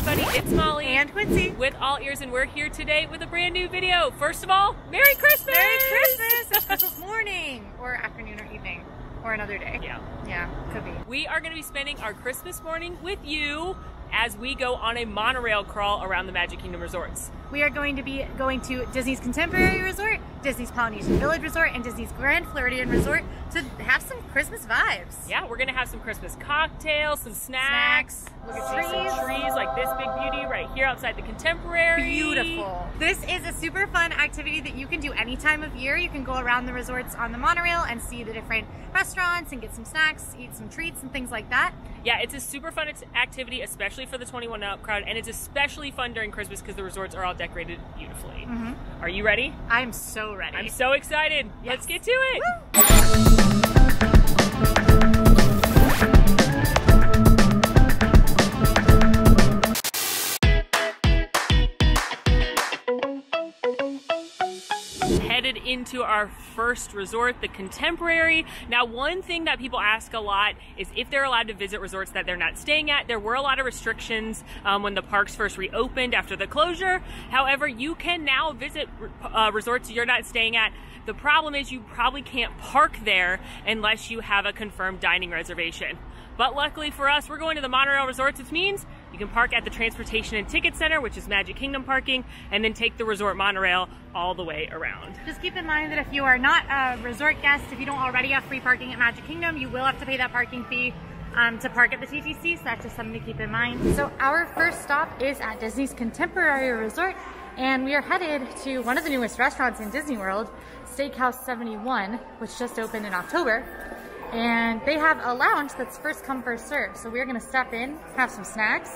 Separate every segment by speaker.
Speaker 1: everybody, it's Molly
Speaker 2: and Quincy
Speaker 1: with All Ears, and we're here today with a brand new video. First of all, Merry Christmas!
Speaker 2: Merry Christmas! It's Christmas morning, or afternoon, or evening, or another day. Yeah, could be.
Speaker 1: We are going to be spending our Christmas morning with you as we go on a monorail crawl around the Magic Kingdom resorts.
Speaker 2: We are going to be going to Disney's Contemporary Resort, Disney's Polynesian Village Resort, and Disney's Grand Floridian Resort to have some Christmas vibes.
Speaker 1: Yeah, we're going to have some Christmas cocktails, some snacks.
Speaker 2: Look at
Speaker 1: some trees like this big beauty right here outside the Contemporary.
Speaker 2: Beautiful. This is a super fun activity that you can do any time of year. You can go around the resorts on the monorail and see the different restaurants and get some snacks, eat some treats and things like that.
Speaker 1: Yeah, it's a super fun activity, especially for the 21 and up crowd, and it's especially fun during Christmas because the resorts are all decorated beautifully. Are you ready?
Speaker 2: I'm so ready.
Speaker 1: I'm so excited. Yes. Let's get to it. Headed into our first resort, the Contemporary. Now, one thing that people ask a lot is if they're allowed to visit resorts that they're not staying at. There were a lot of restrictions when the parks first reopened after the closure. However, you can now visit resorts you're not staying at. The problem is you probably can't park there unless you have a confirmed dining reservation. But luckily for us, we're going to the monorail resorts, which means you can park at the Transportation and Ticket Center, which is Magic Kingdom parking, and then take the resort monorail all the way around.
Speaker 2: Just keep in mind that if you are not a resort guest, if you don't already have free parking at Magic Kingdom, you will have to pay that parking fee to park at the TTC, so that's just something to keep in mind. So our first stop is at Disney's Contemporary Resort, and we are headed to one of the newest restaurants in Disney World, Steakhouse 71, which just opened in October. And they have a lounge that's first come, first serve. So we're gonna step in, have some snacks,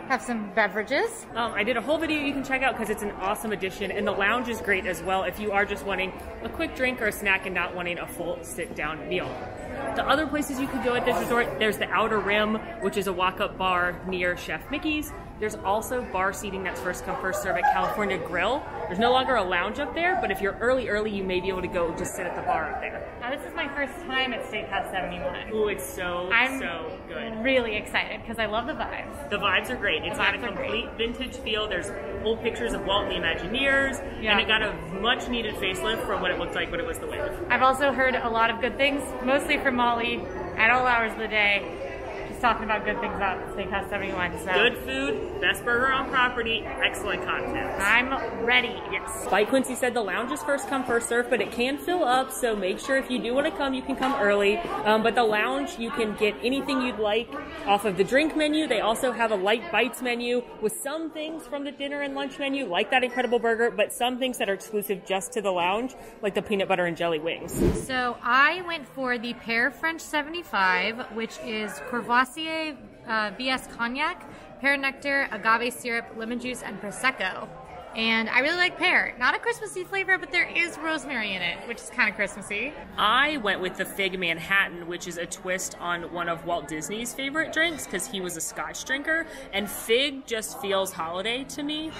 Speaker 2: have some beverages.
Speaker 1: I did a whole video you can check out because it's an awesome addition, and the lounge is great as well if you are just wanting a quick drink or a snack and not wanting a full sit-down meal. The other places you could go at this resort, there's the Outer Rim, which is a walk-up bar near Chef Mickey's. There's also bar seating that's first come, first serve at California Grill. There's no longer a lounge up there, but if you're early, you may be able to go just sit at the bar up there.
Speaker 2: Now this is my first time at Steakhouse 71.
Speaker 1: Ooh, it's so good.
Speaker 2: I'm really excited because I love the vibes.
Speaker 1: The vibes are great. It's got a complete vintage feel. There's old pictures of Walt and the Imagineers, and it got a much needed facelift from what it looked like when it was the Wave.
Speaker 2: I've also heard a lot of good things, mostly from Molly at all hours of the day. Talking about good things about Steakhouse 71. So.
Speaker 1: Good food, best burger on property, excellent content.
Speaker 2: I'm ready.
Speaker 1: Yes. Like Quincy said, the lounge is first come, first serve, but it can fill up, so make sure if you do want to come, you can come early. But the lounge, you can get anything you'd like off of the drink menu. They also have a light bites menu with some things from the dinner and lunch menu, like that incredible burger, but some things that are exclusive just to the lounge, like the peanut butter and jelly wings.
Speaker 2: So I went for the Pear French 75, which is Courvoisier, VS Cognac, pear nectar, agave syrup, lemon juice, and Prosecco. And I really like pear. Not a Christmassy flavor, but there is rosemary in it, which is kind of Christmassy.
Speaker 1: I went with the Fig Manhattan, which is a twist on one of Walt Disney's favorite drinks because he was a Scotch drinker, and fig just feels holiday to me.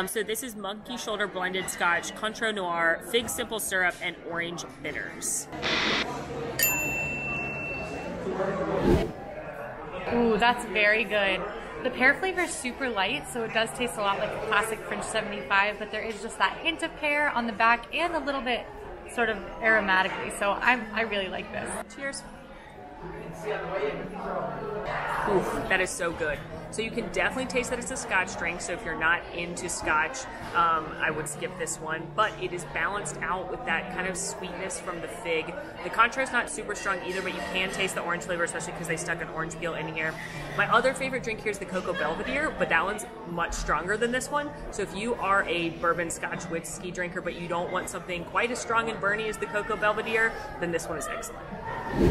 Speaker 1: So this is monkey shoulder blended Scotch, Cointreau Noir, fig simple syrup, and orange bitters.
Speaker 2: Ooh, that's very good. The pear flavor is super light, so it does taste a lot like a classic French 75, but there is just that hint of pear on the back and a little bit sort of aromatically, so I really like this.
Speaker 1: Cheers. Ooh, that is so good. So you can definitely taste that it's a Scotch drink, so if you're not into Scotch, I would skip this one, but it is balanced out with that kind of sweetness from the fig. The Cointreau is not super strong either, but you can taste the orange flavor, especially because they stuck an orange peel in here. My other favorite drink here is the Cocoa Belvedere, but that one's much stronger than this one. So if you are a bourbon Scotch whiskey drinker, but you don't want something quite as strong and burny as the Cocoa Belvedere, then this one is excellent.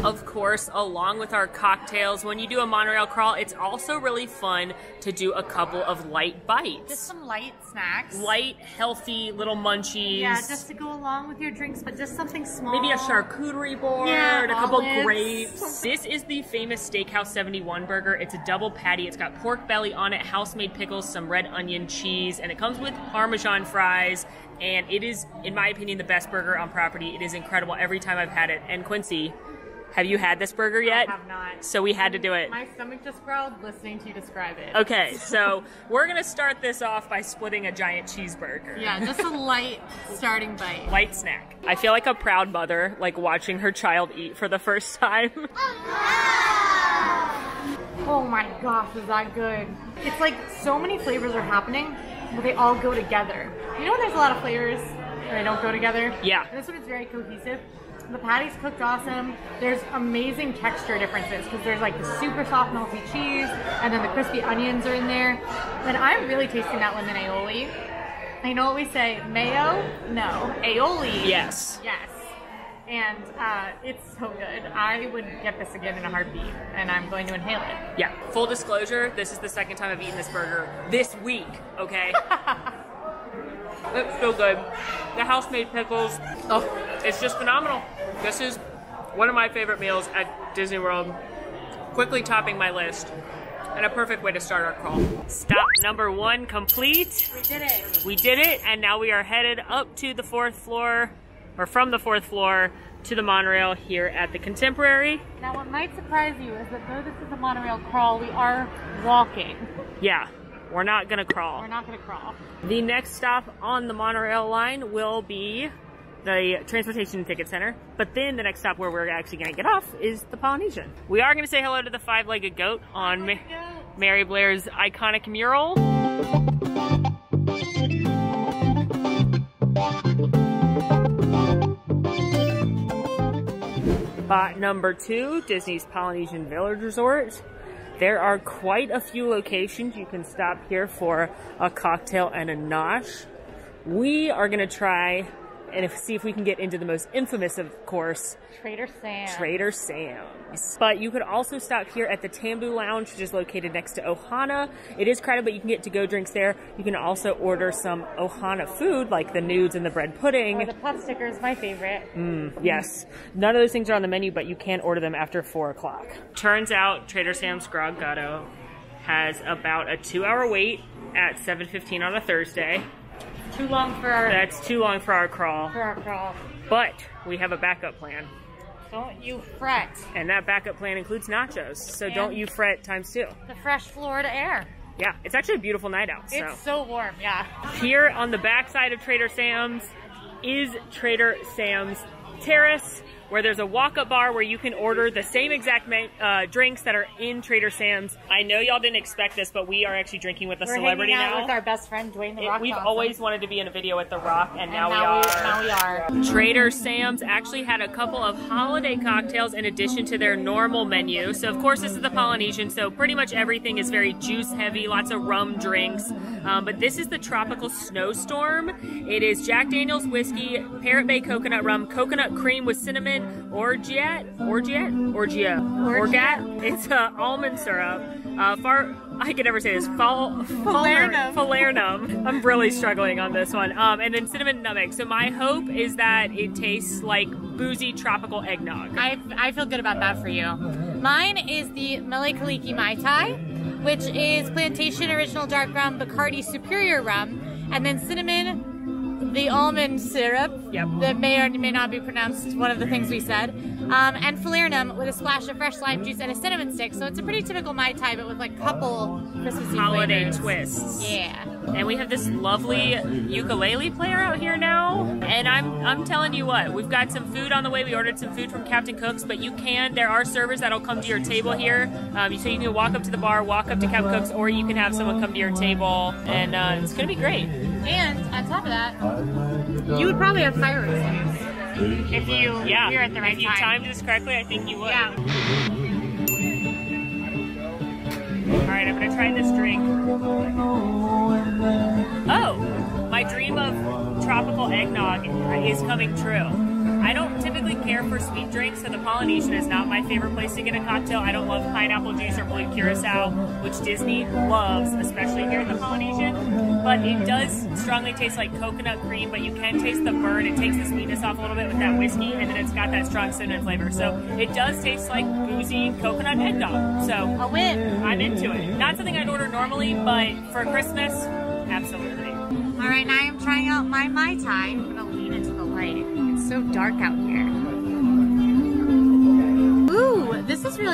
Speaker 1: Of course, along with our cocktails, when you do a monorail crawl, it's also really fun to do a couple of light bites.
Speaker 2: Just some light snacks.
Speaker 1: Light, healthy little munchies.
Speaker 2: Yeah, just to go along with your drinks, but just something small.
Speaker 1: Maybe a charcuterie board,
Speaker 2: yeah,
Speaker 1: a couple grapes. This is the famous Steakhouse 71 burger. It's a double patty. It's got pork belly on it, house-made pickles, some red onion cheese, and it comes with Parmesan fries. And it is, in my opinion, the best burger on property. It is incredible every time I've had it. And Quincy, Have you had this burger yet?
Speaker 2: I have not.
Speaker 1: So we had to do it.
Speaker 2: My stomach just growled listening to you describe it.
Speaker 1: Okay, so we're gonna start this off by splitting a giant cheeseburger.
Speaker 2: Yeah, just a light starting bite.
Speaker 1: Light snack. I feel like a proud mother, like watching her child eat for the first time.
Speaker 2: Oh my gosh, is that good? It's like so many flavors are happening, but they all go together. You know when there's a lot of flavors and they don't go together?
Speaker 1: Yeah.
Speaker 2: And this one is very cohesive. The patty's cooked awesome. There's amazing texture differences because there's like the super soft melty cheese and then the crispy onions are in there. And I'm really tasting that lemon aioli. I know what we say, mayo? No. Aioli.
Speaker 1: Yes.
Speaker 2: Yes. And it's so good. I would get this again in a heartbeat, and I'm going to inhale it.
Speaker 1: Yeah. Full disclosure, this is the second time I've eaten this burger this week, okay? It's so good. The house-made pickles, oh, it's just phenomenal. This is one of my favorite meals at Disney World. Quickly topping my list, and a perfect way to start our crawl. Stop number 1 complete.
Speaker 2: We did it.
Speaker 1: We did it, and now we are headed up to the 4th floor, or from the 4th floor to the monorail here at the Contemporary.
Speaker 2: Now what might surprise you is that though this is a monorail crawl, we are walking.
Speaker 1: Yeah, we're not gonna crawl.
Speaker 2: We're not gonna crawl.
Speaker 1: The next stop on the monorail line will be the Transportation and Ticket Center, but then the next stop where we're actually gonna get off is the Polynesian. We are gonna say hello to the 5-legged goat on Mary Blair's iconic mural. Spot number 2, Disney's Polynesian Village Resort. There are quite a few locations you can stop here for a cocktail and a nosh. We are gonna try and see if we can get into the most infamous, of course,
Speaker 2: Trader Sam's.
Speaker 1: Trader Sam's. But you could also stop here at the Tambu Lounge, which is located next to Ohana. It is crowded, but you can get to-go drinks there. You can also order some Ohana food, like the nudes and the bread pudding.
Speaker 2: Or the puff stickers, my favorite.
Speaker 1: Yes. None of those things are on the menu, but you can order them after 4 o'clock. Turns out Trader Sam's Grog Gatto has about a 2-hour wait at 7:15 on a Thursday.
Speaker 2: Too long for our...
Speaker 1: That's too long for our crawl. But we have a backup plan.
Speaker 2: Don't you fret.
Speaker 1: And that backup plan includes nachos. So
Speaker 2: And
Speaker 1: don't you fret ×2.
Speaker 2: The fresh Florida air.
Speaker 1: Yeah, it's actually a beautiful night out. So.
Speaker 2: It's so warm, yeah.
Speaker 1: Here on the backside of Trader Sam's is Trader Sam's Terrace, where there's a walk-up bar where you can order the same exact drinks that are in Trader Sam's. I know y'all didn't expect this, but we are actually drinking with a celebrity
Speaker 2: hanging out
Speaker 1: now.
Speaker 2: with our best friend, Dwayne The Rock
Speaker 1: We've
Speaker 2: Johnson.
Speaker 1: always wanted to be in a video with The Rock, and now
Speaker 2: we are.
Speaker 1: Trader Sam's actually had a couple of holiday cocktails in addition to their normal menu. So of course this is the Polynesian, so pretty much everything is very juice heavy, lots of rum drinks. But this is the Tropical Snowstorm. It is Jack Daniel's whiskey, Parrot Bay coconut rum, coconut cream with cinnamon, orgeat. It's almond syrup. I can never say this. Falernum. I'm really struggling on this one. And then cinnamon nutmeg. So my hope is that it tastes like boozy tropical eggnog.
Speaker 2: I feel good about that for you. Mine is the Mele Kaliki Mai Tai, which is plantation original dark rum, Bacardi superior rum, and then cinnamon, the almond syrup, that may or may not be pronounced one of the things we said, and falernum with a splash of fresh lime juice and a cinnamon stick. So it's a pretty typical Mai Tai, but with like a couple Christmassy
Speaker 1: holiday
Speaker 2: flavors.
Speaker 1: twists.
Speaker 2: Yeah.
Speaker 1: And we have this lovely ukulele player out here now. And I'm telling you what, we've got some food on the way. We ordered some food from Captain Cook's, but there are servers that'll come to your table here. So you can walk up to the bar, walk up to Captain Cook's, or you can have someone come to your table, and it's gonna be great.
Speaker 2: And on top of that, you would probably have fireworks if you were at the right time.
Speaker 1: If you timed this correctly, I think you would.
Speaker 2: Yeah.
Speaker 1: Alright, I'm gonna try this drink. Oh! My dream of tropical eggnog is coming true. I don't typically care for sweet drinks, so the Polynesian is not my favorite place to get a cocktail. I don't love pineapple juice or blue curacao, which Disney loves, especially here at the Polynesian. But it does strongly taste like coconut cream, but you can taste the burn. It takes the sweetness off a little bit with that whiskey, and then it's got that strong cinnamon flavor. So it does taste like boozy coconut eggnog. So
Speaker 2: a win.
Speaker 1: I'm into it. Not something I'd order normally, but for Christmas, absolutely.
Speaker 2: All right, now I'm trying out my Mai Tai. I'm gonna lean into the light. It's so dark out here.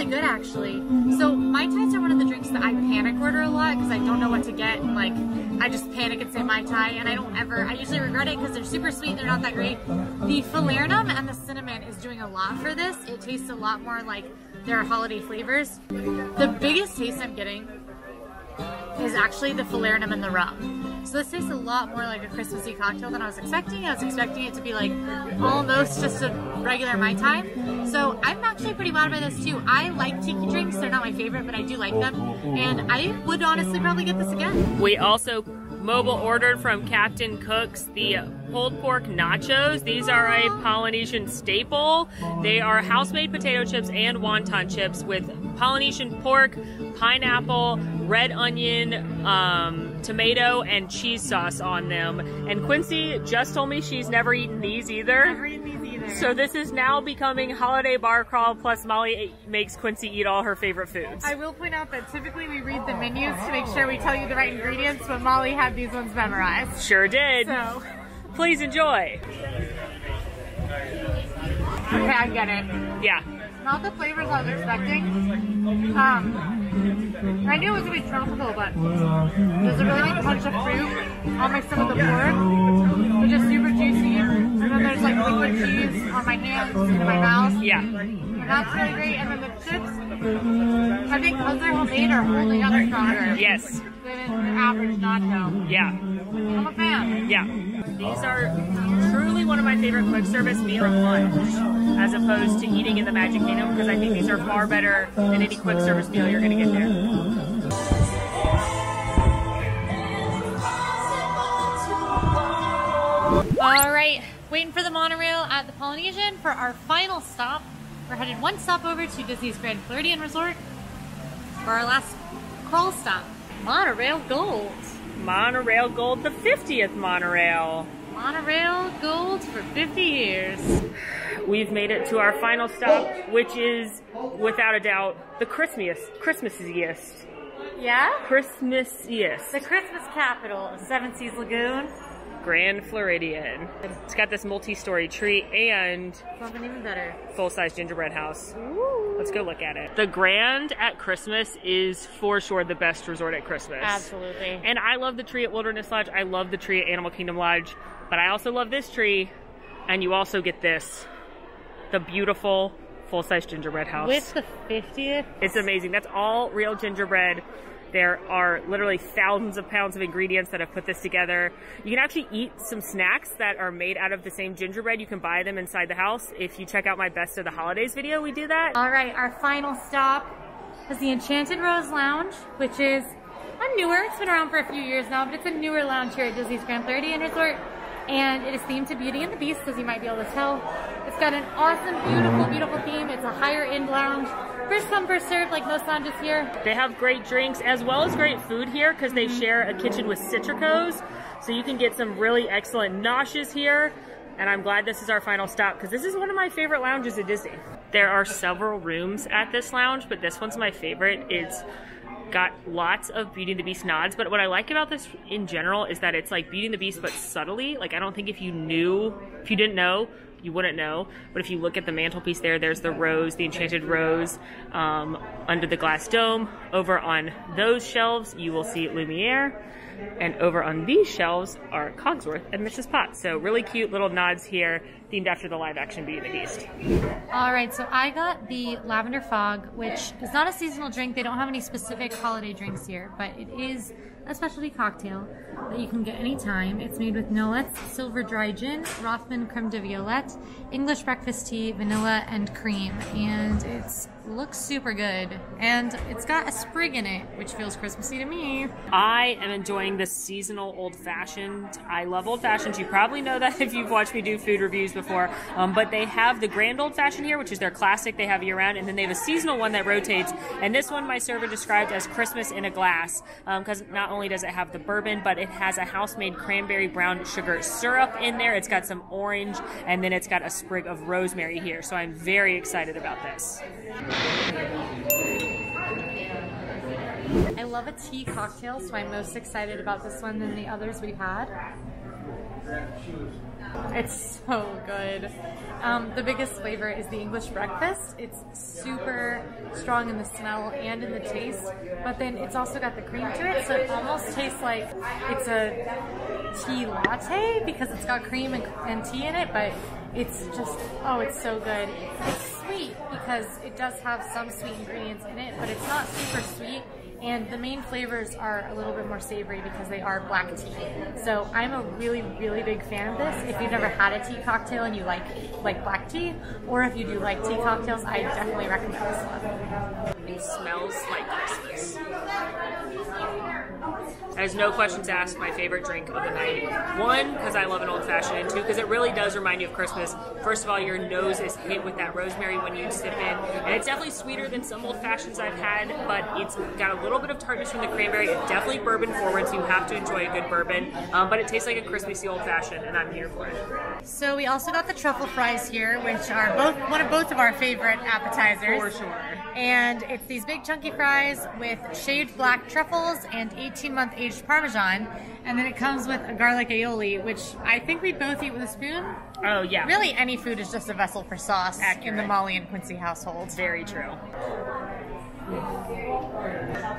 Speaker 2: really good actually. So Mai Tais are one of the drinks that I panic order a lot because I don't know what to get, and like I just panic and say Mai Tai, and I usually regret it because they're super sweet, they're not that great. The falernum and the cinnamon is doing a lot for this. It tastes a lot more like their holiday flavors. The biggest taste I'm getting is actually the falernum and the rum. So this tastes a lot more like a Christmassy cocktail than I was expecting. I was expecting it to be like almost just a regular Mai Tai. So I'm actually pretty wowed by this too. I like tiki drinks. They're not my favorite, but I do like them. And I would honestly probably get this again.
Speaker 1: We also mobile ordered from Captain Cook's the pulled pork nachos. These are a Polynesian staple. They are house-made potato chips and wonton chips with Polynesian pork, pineapple, red onion, tomato, and cheese sauce on them. And Quincy just told me she's never eaten these either.
Speaker 2: Never eaten these either.
Speaker 1: So this is now becoming holiday bar crawl, plus Molly makes Quincy eat all her favorite foods.
Speaker 2: I will point out that typically we read the menus to make sure we tell you the right ingredients, but Molly had these ones memorized.
Speaker 1: Sure did.
Speaker 2: So
Speaker 1: please enjoy.
Speaker 2: okay, I get it.
Speaker 1: Yeah.
Speaker 2: Not the flavors I was expecting. I knew it was going to be tropical, but there's a really big punch of fruit on some of the pork, which is super juicy. And then there's like liquid cheese on my hands and in my mouth.
Speaker 1: Yeah.
Speaker 2: And that's really great. And then the chips, I think because they're homemade, are holding up stronger.
Speaker 1: Yes.
Speaker 2: Than your average nacho.
Speaker 1: Yeah.
Speaker 2: I'm a fan.
Speaker 1: Yeah. These are truly one of my favorite quick service meals from lunch, as opposed to eating in the Magic Kingdom, because I think these are far better than any quick service meal you're going to get there.
Speaker 2: All right, waiting for the monorail at the Polynesian for our final stop. We're headed one stop over to Disney's Grand Floridian Resort for our last crawl stop. Monorail Gold.
Speaker 1: Monorail Gold, the 50th monorail.
Speaker 2: Monorail Gold for 50 years.
Speaker 1: We've made it to our final stop, which is, without a doubt, the Christmassiest.
Speaker 2: Yeah?
Speaker 1: Christmassiest.
Speaker 2: The Christmas capital of Seven Seas Lagoon.
Speaker 1: Grand Floridian. It's got this multi-story tree and
Speaker 2: Something even better.
Speaker 1: full-size gingerbread house.
Speaker 2: Ooh.
Speaker 1: Let's go look at it. The Grand at Christmas is for sure the best resort at Christmas.
Speaker 2: Absolutely.
Speaker 1: And I love the tree at Wilderness Lodge. I love the tree at Animal Kingdom Lodge. But I also love this tree. And you also get this. The beautiful full-size gingerbread house.
Speaker 2: With the 50th.
Speaker 1: It's amazing. That's all real gingerbread. There are literally thousands of pounds of ingredients that have put this together. You can actually eat some snacks that are made out of the same gingerbread. You can buy them inside the house. If you check out my Best of the Holidays video, we do that.
Speaker 2: All right, our final stop is the Enchanted Rose Lounge, which is a newer, it's been around for a few years now, but it's a newer lounge here at Disney's Grand Floridian Resort. And it is themed to Beauty and the Beast, as you might be able to tell. It's got an awesome, beautiful, beautiful theme. It's a higher end lounge. First come, first served, like most lounges here.
Speaker 1: They have great drinks as well as great food here because they share a kitchen with Citricos. So you can get some really excellent noshes here. And I'm glad this is our final stop because this is one of my favorite lounges at Disney. There are several rooms at this lounge, but this one's my favorite. It's got lots of Beauty and the Beast nods, but what I like about this in general is that it's like Beauty and the Beast but subtly. Like I don't think if you didn't know, you wouldn't know, but if you look at the mantelpiece there's the rose, the enchanted rose under the glass dome. Over on those shelves you will see Lumiere, and over on these shelves are Cogsworth and Mrs. Potts. So really cute little nods here, themed after the live action Beauty and the Beast.
Speaker 2: All right, so I got the Lavender Fog, which is not a seasonal drink. They don't have any specific holiday drinks here, but it is a specialty cocktail that you can get anytime. It's made with Nolet's Silver Dry Gin, Rothman Creme de Violette, English Breakfast Tea, vanilla, and cream. And it looks super good. And it's got a sprig in it, which feels Christmassy to me.
Speaker 1: I am enjoying the seasonal Old Fashioned. I love Old Fashions. You probably know that if you've watched me do food reviews before. But they have the Grand Old Fashioned here, which is their classic they have year round. And then they have a seasonal one that rotates. And this one my server described as Christmas in a glass. Because not only does it have the bourbon, but it has a house-made cranberry brown sugar syrup in there. It's got some orange, and then it's got a sprig of rosemary here. So I'm very excited about this.
Speaker 2: I love a tea cocktail, so I'm most excited about this one than the others we've had. It's so good. The biggest flavor is the English breakfast. It's super strong in the smell and in the taste, but then it's also got the cream to it, so it almost tastes like it's a tea latte because it's got cream and tea in it, but it's just, oh, it's so good. It's sweet because it does have some sweet ingredients in it, but it's not super sweet. And the main flavors are a little bit more savory because they are black tea. So I'm a really, really big fan of this. If you've never had a tea cocktail and you like black tea, or if you do like tea cocktails, I definitely recommend this one.
Speaker 1: It smells like Christmas. There's no questions asked, my favorite drink of the night. One, because I love an old fashioned, and two, because it really does remind you of Christmas. First of all, your nose is hit with that rosemary when you sip in, and it's definitely sweeter than some old fashions I've had, but it's got a little bit of tartness from the cranberry. It's definitely bourbon forward, so you have to enjoy a good bourbon, but it tastes like a Christmassy old fashioned, and I'm here for it.
Speaker 2: So we also got the truffle fries here, which are both of our favorite appetizers.
Speaker 1: For sure.
Speaker 2: And it's these big chunky fries with shaved black truffles and 18-month aged Parmesan. And then it comes with a garlic aioli, which I think we both eat with a spoon.
Speaker 1: Oh, yeah.
Speaker 2: Really, any food is just a vessel for sauce.
Speaker 1: Accurate.
Speaker 2: In the Molly and Quincy household.
Speaker 1: Very true.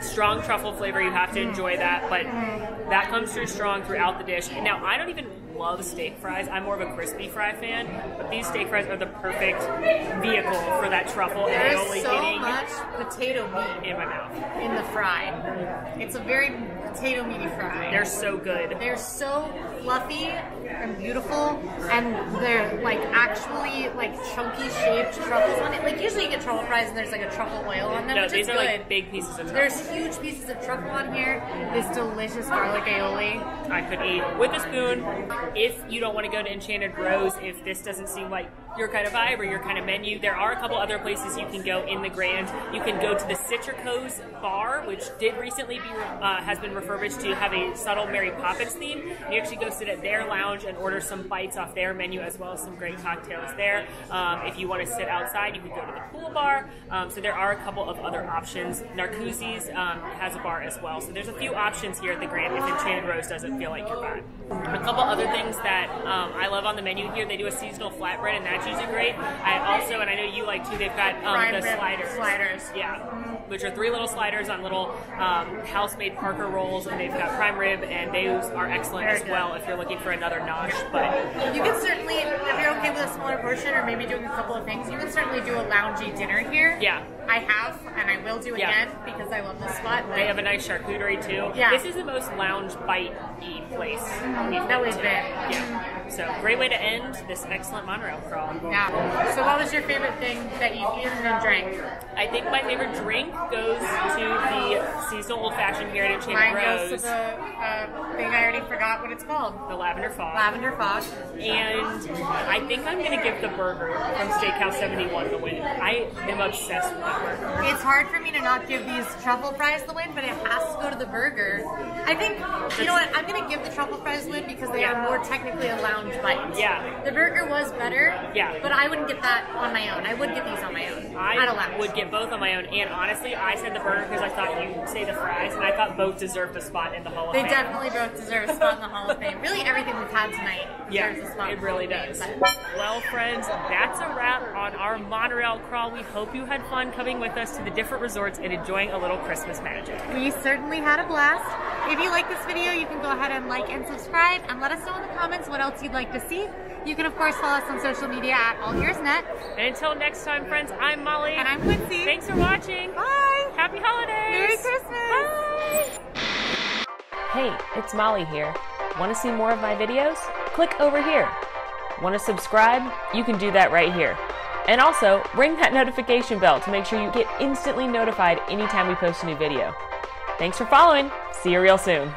Speaker 1: Strong truffle flavor, you have to enjoy that, but that comes through strong throughout the dish. And now, I don't even love steak fries. I'm more of a crispy fry fan, but these steak fries are the perfect vehicle for that truffle and aioli
Speaker 2: so much potato meat
Speaker 1: in my mouth.
Speaker 2: In the fry. It's a very potato meaty fry.
Speaker 1: They're so good.
Speaker 2: They're so fluffy and beautiful, and they're like actually like chunky shaped truffles on it. Like usually you get truffle fries and there's like a truffle oil on them.
Speaker 1: No,
Speaker 2: which
Speaker 1: these
Speaker 2: is
Speaker 1: are
Speaker 2: good.
Speaker 1: like big pieces of truffle.
Speaker 2: There's huge pieces of truffle on here. This delicious garlic aioli.
Speaker 1: I could eat with a spoon. If you don't want to go to Enchanted Rose, if this doesn't seem like your kind of vibe or your kind of menu, there are a couple other places you can go in the Grand. You can go to the Citrico's bar, which did recently be has been refurbished to have a subtle Mary Poppins theme. You actually go sit at their lounge and order some bites off their menu, as well as some great cocktails there. If you want to sit outside, you can go to the pool bar. So there are a couple of other options. Narcoossee's has a bar as well. So there's a few options here at the Grand if Enchanted Rose doesn't feel like your vibe. A couple other things that I love on the menu here, they do a seasonal flatbread, and that's usually great. I also, and I know you like too, they've got the sliders. Yeah, which are 3 little sliders on little house-made Parker rolls, and they've got prime rib, and those are excellent as well if you're looking for another nosh. But
Speaker 2: you can certainly, if you're okay with a smaller portion or maybe doing a couple of things, you can certainly do a loungy dinner here.
Speaker 1: Yeah.
Speaker 2: I have, and I will do again because I love this spot.
Speaker 1: They have a nice charcuterie too.
Speaker 2: Yeah.
Speaker 1: This is the most lounge bite-y place
Speaker 2: that we've been.
Speaker 1: Yeah. So great way to end this excellent monorail crawl.
Speaker 2: Yeah. So what was your favorite thing that you've eaten and drank?
Speaker 1: I think my favorite drink goes to the seasonal old fashioned here at Enchanted Rose.
Speaker 2: Mine goes to the thing I already forgot what it's called.
Speaker 1: The Lavender Fog.
Speaker 2: Lavender Fog.
Speaker 1: And I think I'm going to give the burger from Steakhouse 71 the win. I am obsessed with that burger.
Speaker 2: It's hard for me to not give these truffle fries the win, but it has to go to the burger. I think, you know what, I'm going to give the truffle fries the win because they are more technically a lounge bite.
Speaker 1: Yeah.
Speaker 2: The burger was better, but I wouldn't get that on my own. I would get these on my own.
Speaker 1: I would get both on my own, and honestly, I said the burger because I thought you'd say the fries, and I thought both deserved a spot in the Hall of Fame.
Speaker 2: They definitely both deserve a spot in the Hall of Fame. Really, everything we've had tonight deserves a spot.
Speaker 1: It really does. Well, friends, that's a wrap on our monorail crawl. We hope you had fun coming with us to the different resorts and enjoying a little Christmas magic.
Speaker 2: We certainly had a blast. If you like this video, you can go ahead and like and subscribe, and let us know in the comments what else you'd like to see. You can, of course, follow us on social media at AllEars.net.
Speaker 1: And until next time, friends, I'm Molly.
Speaker 2: And I'm Quincy.
Speaker 1: Thanks for watching.
Speaker 2: Bye.
Speaker 1: Happy holidays.
Speaker 2: Merry Christmas.
Speaker 1: Bye. Hey, it's Molly here. Want to see more of my videos? Click over here. Want to subscribe? You can do that right here. And also, ring that notification bell to make sure you get instantly notified anytime we post a new video. Thanks for following. See you real soon.